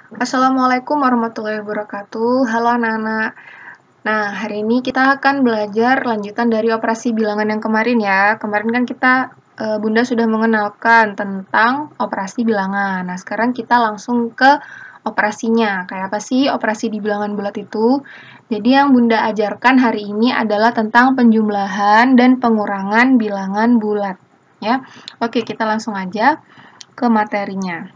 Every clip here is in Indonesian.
Assalamualaikum warahmatullahi wabarakatuh. Halo anak-anak. Nah, hari ini kita akan belajar lanjutan dari operasi bilangan yang kemarin ya. Kemarin kan Bunda sudah mengenalkan tentang operasi bilangan. Nah, sekarang kita langsung ke operasinya. Kayak apa sih operasi di bilangan bulat itu? Jadi yang Bunda ajarkan hari ini adalah tentang penjumlahan dan pengurangan bilangan bulat. Ya, oke kita langsung aja ke materinya.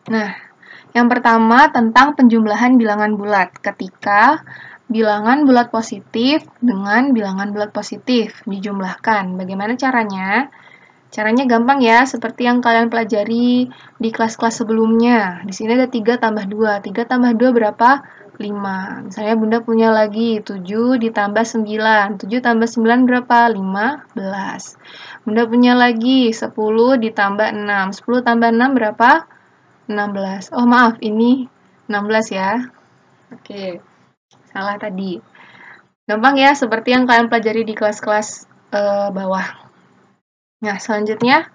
Nah, yang pertama tentang penjumlahan bilangan bulat. Ketika bilangan bulat positif dengan bilangan bulat positif dijumlahkan. Bagaimana caranya? Caranya gampang ya, seperti yang kalian pelajari di kelas-kelas sebelumnya. Di sini ada 3 tambah 2. 3 tambah 2 berapa? 5. Misalnya Bunda punya lagi 7 ditambah 9. 7 tambah 9 berapa? 15. Bunda punya lagi 10 ditambah 6. 10 tambah 6 berapa? 16. Oh, maaf, ini 16 ya. Oke, salah tadi. Gampang ya, seperti yang kalian pelajari di kelas-kelas bawah. Nah, selanjutnya,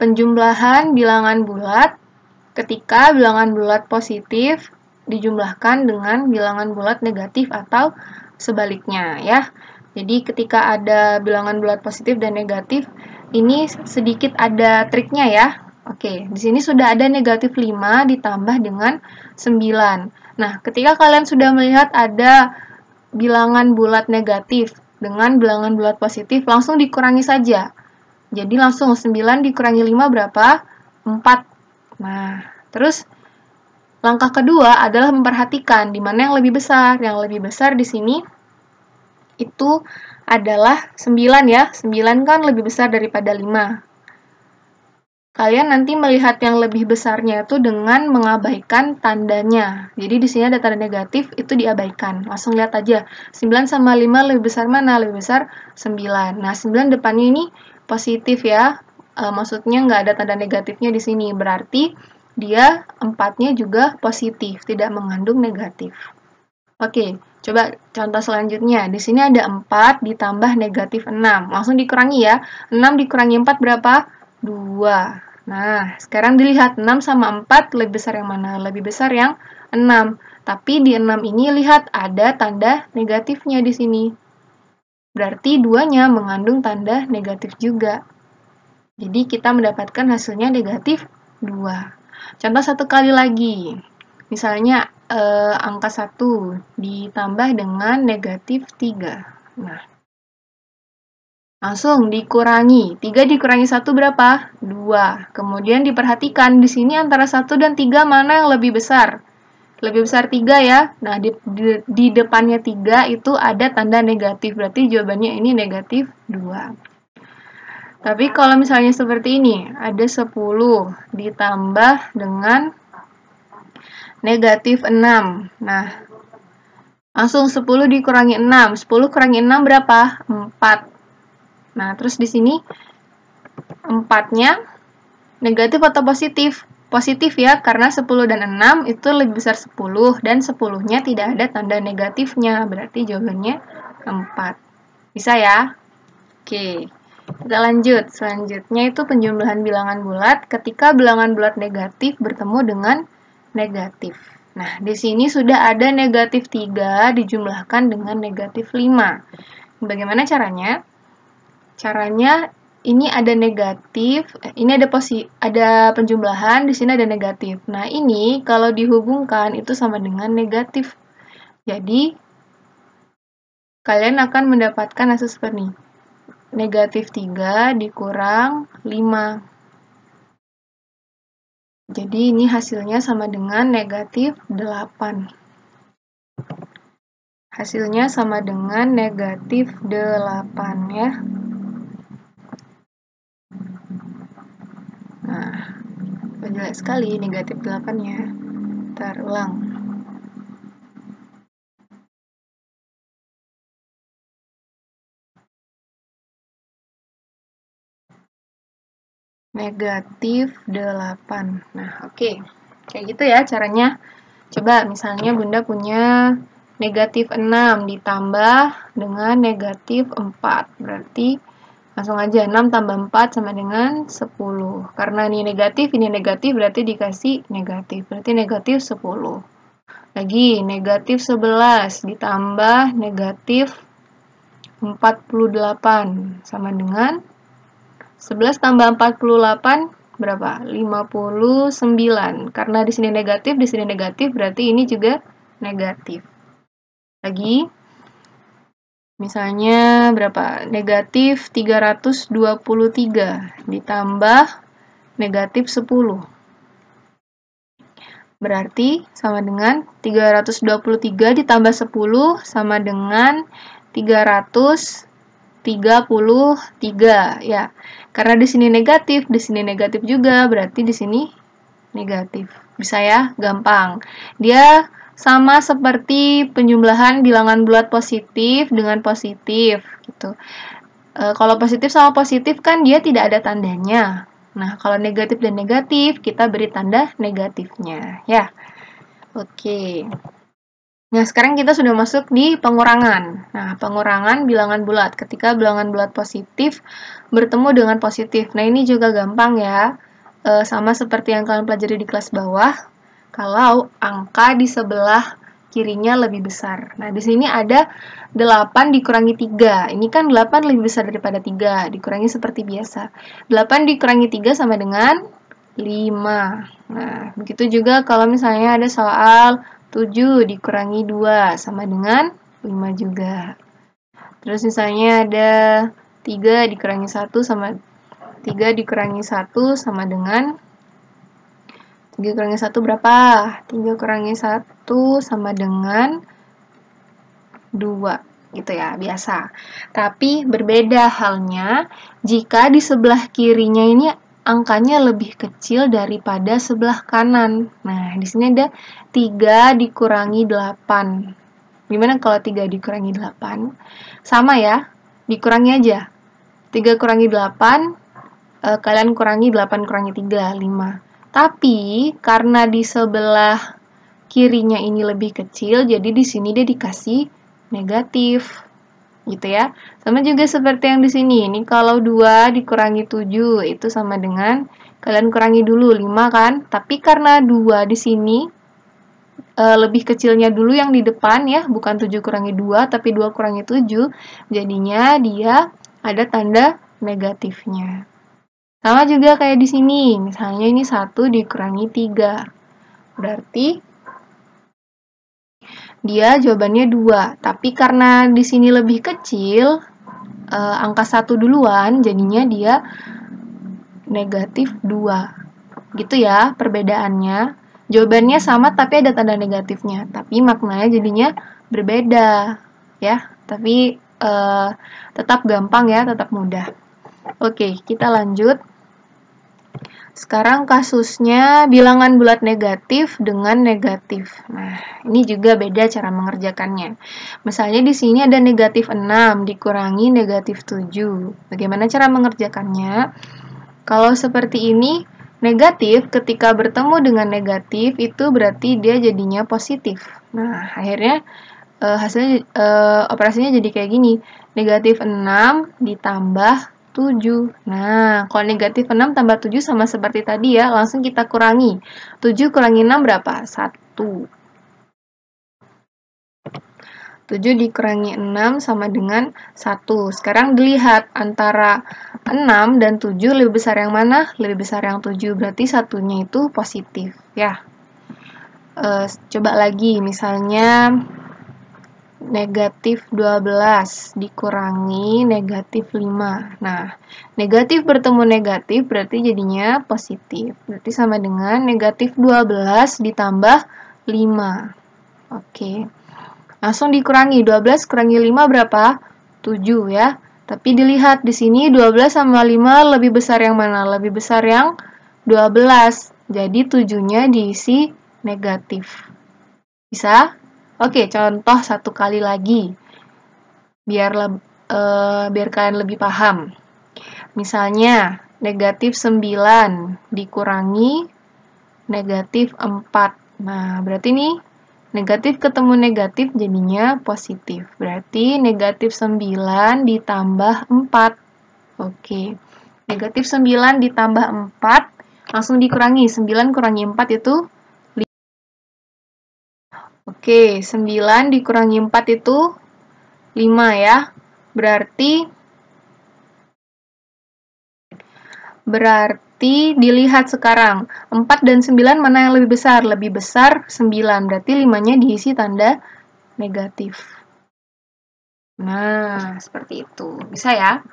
penjumlahan bilangan bulat ketika bilangan bulat positif dijumlahkan dengan bilangan bulat negatif atau sebaliknya ya. Jadi, ketika ada bilangan bulat positif dan negatif, ini sedikit ada triknya ya. Oke, di sini sudah ada negatif 5 ditambah dengan 9. Nah, ketika kalian sudah melihat ada bilangan bulat negatif dengan bilangan bulat positif, langsung dikurangi saja. Jadi langsung 9 dikurangi 5 berapa? 4. Nah, terus langkah kedua adalah memperhatikan di mana yang lebih besar. Yang lebih besar di sini itu adalah 9 ya. 9 kan lebih besar daripada 5. Kalian nanti melihat yang lebih besarnya itu dengan mengabaikan tandanya. Jadi di sini ada tanda negatif, itu diabaikan. Langsung lihat aja. 9 sama 5 lebih besar mana? Lebih besar 9. Nah, 9 depannya ini positif ya. Maksudnya nggak ada tanda negatifnya di sini. Berarti dia 4-nya juga positif, tidak mengandung negatif. Oke, coba contoh selanjutnya. Di sini ada 4 ditambah negatif 6. Langsung dikurangi ya. 6 dikurangi 4 berapa? 2. Nah, sekarang dilihat 6 sama 4 lebih besar yang mana? Lebih besar yang 6. Tapi di 6 ini lihat ada tanda negatifnya di sini. Berarti 2-nya mengandung tanda negatif juga. Jadi kita mendapatkan hasilnya negatif 2. Contoh satu kali lagi. Misalnya angka 1 ditambah dengan negatif 3. Nah, langsung dikurangi. 3 dikurangi 1 berapa? 2. Kemudian diperhatikan di sini antara 1 dan 3 mana yang lebih besar? Lebih besar 3 ya. Nah, di depannya 3 itu ada tanda negatif. Berarti jawabannya ini negatif 2. Tapi kalau misalnya seperti ini, ada 10 ditambah dengan negatif 6. Nah, langsung 10 dikurangi 6. 10 kurangi 6 berapa? 4. Nah, terus di sini 4-nya negatif atau positif? Positif ya, karena 10 dan 6 itu lebih besar 10, dan 10-nya tidak ada tanda negatifnya. Berarti jawabannya 4. Bisa ya? Oke, kita lanjut. Selanjutnya itu penjumlahan bilangan bulat ketika bilangan bulat negatif bertemu dengan negatif. Nah, di sini sudah ada negatif 3 dijumlahkan dengan negatif 5. Bagaimana caranya? Caranya ini ada negatif, ini ada penjumlahan, di sini ada negatif. Nah, ini kalau dihubungkan itu sama dengan negatif. Jadi, kalian akan mendapatkan hasil seperti ini. Negatif 3 dikurang 5. Jadi, ini hasilnya sama dengan negatif 8. Hasilnya sama dengan negatif 8 ya. Nah, jelek sekali negatif 8-nya. Ntar ulang. Negatif 8. Nah, oke. Kayak gitu ya caranya. Coba misalnya Bunda punya negatif 6 ditambah dengan negatif 4. Berarti Langsung aja, 6 tambah 4 sama dengan 10. Karena ini negatif berarti dikasih negatif. Berarti negatif 10. Lagi, negatif 11 ditambah negatif 48 sama dengan 11 tambah 48 berapa? 59. Karena di sini negatif berarti ini juga negatif. Lagi, misalnya berapa? Negatif 323 ditambah negatif 10. Berarti sama dengan 323 ditambah 10 sama dengan 333 ya. Karena di sini negatif juga, berarti di sini negatif. Bisa ya, gampang. Dia sama seperti penjumlahan bilangan bulat positif dengan positif gitu. Kalau positif sama positif kan dia tidak ada tandanya. Nah, kalau negatif dan negatif, kita beri tanda negatifnya, ya. Oke. Nah, sekarang kita sudah masuk di pengurangan. Nah, pengurangan bilangan bulat. Ketika bilangan bulat positif bertemu dengan positif. Nah, ini juga gampang ya. Sama seperti yang kalian pelajari di kelas bawah. Kalau angka di sebelah kirinya lebih besar. Nah, di sini ada 8 dikurangi 3. Ini kan 8 lebih besar daripada 3. Dikurangi seperti biasa. 8 dikurangi 3 sama dengan 5. Nah, begitu juga kalau misalnya ada soal 7 dikurangi 2 sama dengan 5 juga. Terus misalnya ada 3 dikurangi 1 sama 3 dikurangi 1 sama dengan 3 kurangi 1 berapa? 3 kurangi 1 sama dengan 2, gitu ya, biasa. Tapi berbeda halnya jika di sebelah kirinya ini angkanya lebih kecil daripada sebelah kanan. Nah, di sini ada 3 dikurangi 8. Gimana kalau 3 dikurangi 8? Sama ya, dikurangi aja. 3 kurangi 8, kalian kurangi 8 kurangi 3, 5. Tapi karena di sebelah kirinya ini lebih kecil, jadi di sini dia dikasih negatif. Gitu ya. Sama juga seperti yang di sini. Ini kalau 2 dikurangi 7 itu sama dengan kalian kurangi dulu 5 kan? Tapi karena 2 di sini lebih kecilnya dulu yang di depan ya, bukan 7 kurangi 2 tapi 2 kurangi 7, jadinya dia ada tanda negatifnya. Sama juga kayak di sini, misalnya ini 1 dikurangi 3. Berarti dia jawabannya 2. Tapi karena di sini lebih kecil, angka 1 duluan, jadinya dia negatif 2. Gitu ya perbedaannya. Jawabannya sama tapi ada tanda negatifnya. Tapi maknanya jadinya berbeda. Ya, tapi tetap gampang ya, tetap mudah. Oke, kita lanjut. Sekarang kasusnya bilangan bulat negatif dengan negatif. Nah, ini juga beda cara mengerjakannya. Misalnya di sini ada negatif 6 dikurangi negatif 7. Bagaimana cara mengerjakannya? Kalau seperti ini, negatif ketika bertemu dengan negatif itu berarti dia jadinya positif. Nah, akhirnya hasilnya operasinya jadi kayak gini. Negatif 6 ditambah 7. Nah, kalau negatif 6 tambah 7 sama seperti tadi ya, langsung kita kurangi. 7 kurangi 6 berapa? 1. 7 dikurangi 6 sama dengan 1. Sekarang dilihat antara 6 dan 7 lebih besar yang mana? Lebih besar yang 7, berarti satunya itu positif. Ya. Coba lagi, misalnya negatif 12 dikurangi negatif 5. Nah, negatif bertemu negatif berarti jadinya positif. Berarti sama dengan negatif 12 ditambah 5. Oke. Langsung dikurangi. 12 kurangi 5 berapa? 7 ya. Tapi dilihat di sini 12 sama 5 lebih besar yang mana? Lebih besar yang 12. Jadi 7-nya diisi negatif. Bisa? Oke, contoh satu kali lagi, biar kalian lebih paham. Misalnya, negatif 9 dikurangi negatif 4. Nah, berarti nih, negatif ketemu negatif jadinya positif. Berarti negatif 9 ditambah 4. Oke. Negatif 9 ditambah 4, langsung dikurangi. 9 kurangi 4 itu 5. Oke, 9 dikurangi 4 itu 5 ya. Berarti dilihat sekarang, 4 dan 9 mana yang lebih besar? Lebih besar 9, berarti 5-nya diisi tanda negatif. Nah, seperti itu. Bisa ya?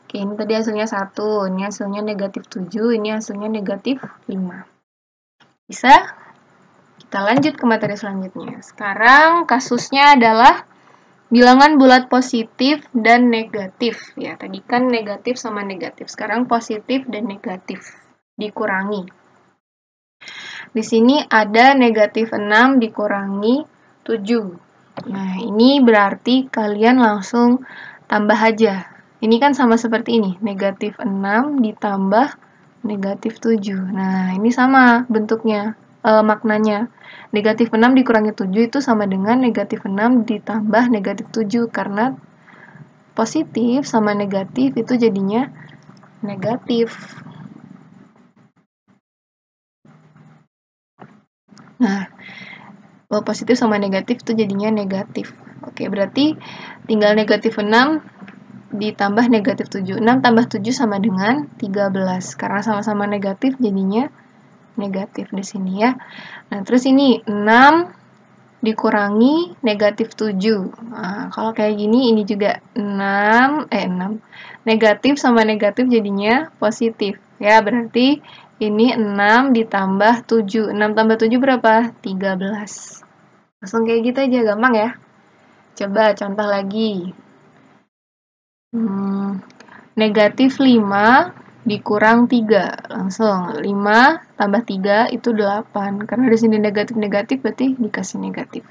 Oke, ini tadi hasilnya 1, ini hasilnya negatif 7, ini hasilnya negatif 5. Bisa? Kita lanjut ke materi selanjutnya. Sekarang kasusnya adalah bilangan bulat positif dan negatif. Ya, tadi kan negatif sama negatif. Sekarang positif dan negatif. Dikurangi. Di sini ada negatif 6 dikurangi 7. Nah, ini berarti kalian langsung tambah aja. Ini kan sama seperti ini, negatif 6 ditambah negatif 7. Nah, ini sama bentuknya, maknanya. Negatif 6 dikurangi 7 itu sama dengan negatif 6 ditambah negatif 7, karena positif sama negatif itu jadinya negatif. Nah, positif sama negatif itu jadinya negatif. Oke, berarti tinggal negatif 6 ditambah negatif 7. 6 tambah 7 sama dengan 13. Karena sama-sama negatif, jadinya negatif di sini ya. Nah, terus ini 6 dikurangi negatif 7. Nah, kalau kayak gini, ini juga 6. Negatif sama negatif jadinya positif. Ya, berarti ini 6 ditambah 7. 6 tambah 7 berapa? 13. Langsung kayak gitu aja, gampang ya. Coba contoh lagi. Negatif 5 dikurang 3. Langsung 5 tambah 3 itu 8. Karena di sini negatif-negatif berarti dikasih negatif.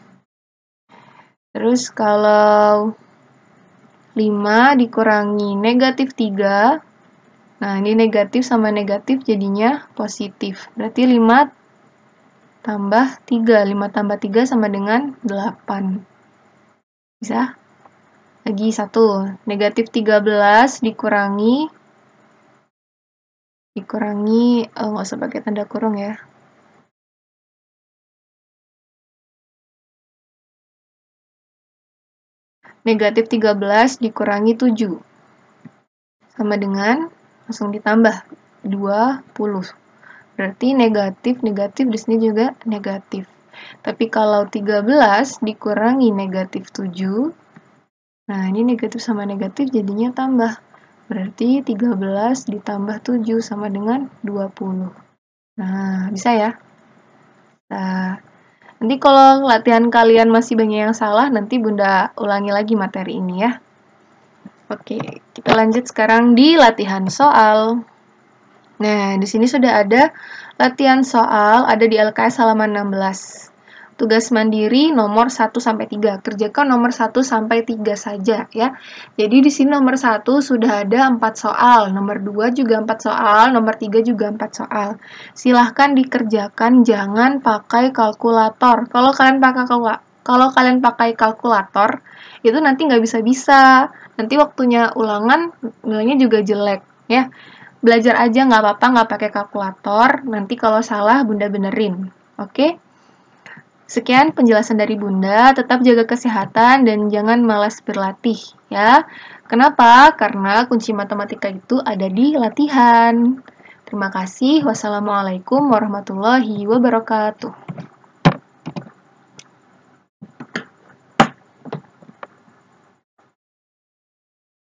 Terus kalau 5 dikurangi negatif 3, nah ini negatif sama negatif jadinya positif. Berarti 5 tambah 3. 5 tambah 3 sama dengan 8. Bisa? Lagi 1. Negatif 13 dikurangi, nggak usah pakai tanda kurung ya. Negatif 13 dikurangi 7. Sama dengan, langsung ditambah, 20. Berarti negatif di sini juga negatif. Tapi kalau 13 dikurangi negatif 7, nah ini negatif sama negatif jadinya tambah. Berarti 13 ditambah 7 sama dengan 20. Nah, bisa ya? Nah, nanti kalau latihan kalian masih banyak yang salah, nanti Bunda ulangi lagi materi ini ya. Oke, kita lanjut sekarang di latihan soal. Nah, di sini sudah ada latihan soal, ada di LKS halaman 16. Tugas mandiri nomor 1-3. Kerjakan nomor 1-3 saja ya. Jadi di sini nomor 1 sudah ada 4 soal, nomor 2 juga 4 soal, nomor 3 juga 4 soal. Silahkan dikerjakan, jangan pakai kalkulator. Kalau kalian pakai kalkulator, itu nanti nggak bisa-bisa. Nanti waktunya ulangan, nilainya juga jelek ya. Belajar aja nggak apa-apa, nggak pakai kalkulator. Nanti kalau salah, Bunda benerin. Oke? Sekian penjelasan dari Bunda. Tetap jaga kesehatan dan jangan malas berlatih, ya. Kenapa? Karena kunci matematika itu ada di latihan. Terima kasih. Wassalamualaikum warahmatullahi wabarakatuh.